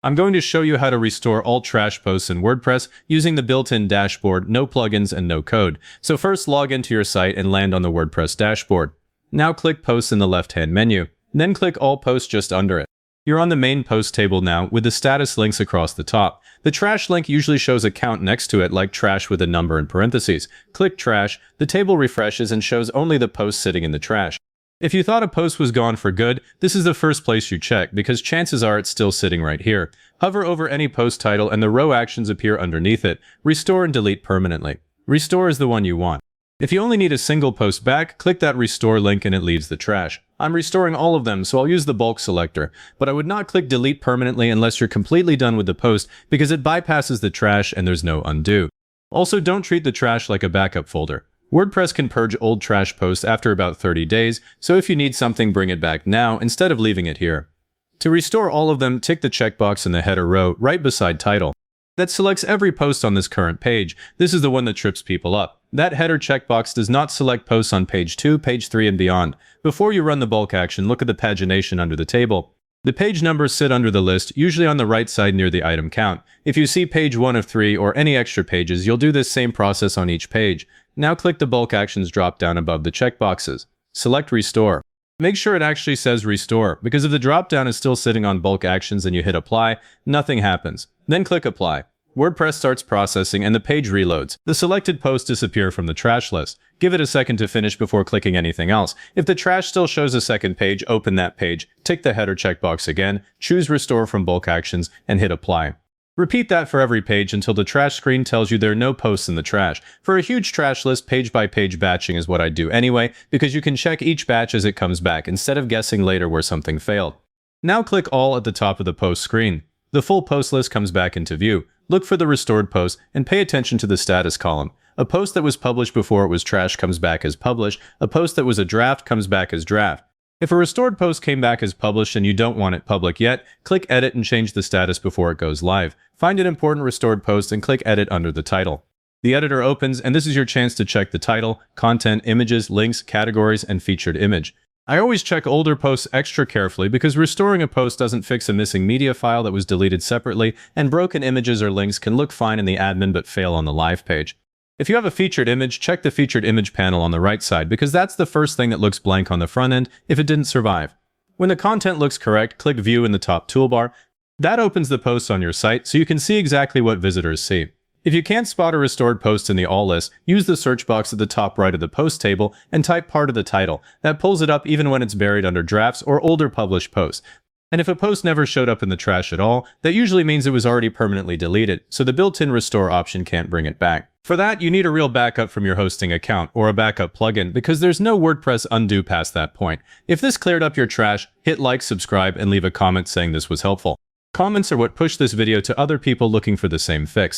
I'm going to show you how to restore all trash posts in WordPress using the built-in dashboard, no plugins and no code. So first log into your site and land on the WordPress dashboard. Now click Posts in the left-hand menu. Then click All Posts just under it. You're on the main post table now with the status links across the top. The trash link usually shows a count next to it, like trash with a number in parentheses. Click Trash, the table refreshes and shows only the posts sitting in the trash. If you thought a post was gone for good, this is the first place you check because chances are it's still sitting right here. Hover over any post title and the row actions appear underneath it. Restore and delete permanently. Restore is the one you want. If you only need a single post back, click that restore link and it leaves the trash. I'm restoring all of them, so I'll use the bulk selector, but I would not click delete permanently unless you're completely done with the post because it bypasses the trash and there's no undo. Also, don't treat the trash like a backup folder. WordPress can purge old trash posts after about 30 days, so if you need something, bring it back now instead of leaving it here. To restore all of them, tick the checkbox in the header row right beside title. That selects every post on this current page. This is the one that trips people up. That header checkbox does not select posts on page 2, page 3, and beyond. Before you run the bulk action, look at the pagination under the table. The page numbers sit under the list, usually on the right side near the item count. If you see page 1 of 3 or any extra pages, you'll do this same process on each page. Now click the bulk actions drop down above the checkboxes. Select Restore. Make sure it actually says Restore, because if the drop down is still sitting on bulk actions and you hit Apply, nothing happens. Then click Apply. WordPress starts processing and the page reloads. The selected posts disappear from the trash list. Give it a second to finish before clicking anything else. If the trash still shows a second page, open that page, tick the header checkbox again, choose Restore from bulk actions, and hit Apply. Repeat that for every page until the trash screen tells you there are no posts in the trash. For a huge trash list, page-by-page batching is what I do anyway, because you can check each batch as it comes back instead of guessing later where something failed. Now click All at the top of the post screen. The full post list comes back into view. Look for the restored post and pay attention to the status column. A post that was published before it was trash comes back as published. A post that was a draft comes back as draft. If a restored post came back as published and you don't want it public yet, click Edit and change the status before it goes live. Find an important restored post and click Edit under the title. The editor opens and this is your chance to check the title, content, images, links, categories, and featured image. I always check older posts extra carefully because restoring a post doesn't fix a missing media file that was deleted separately, and broken images or links can look fine in the admin but fail on the live page. If you have a featured image, check the featured image panel on the right side because that's the first thing that looks blank on the front end if it didn't survive. When the content looks correct, click View in the top toolbar. That opens the posts on your site so you can see exactly what visitors see. If you can't spot a restored post in the All list, use the search box at the top right of the post table and type part of the title. That pulls it up even when it's buried under drafts or older published posts. And if a post never showed up in the trash at all, that usually means it was already permanently deleted, so the built-in restore option can't bring it back. For that, you need a real backup from your hosting account or a backup plugin because there's no WordPress undo past that point. If this cleared up your trash, hit like, subscribe, and leave a comment saying this was helpful. Comments are what push this video to other people looking for the same fix.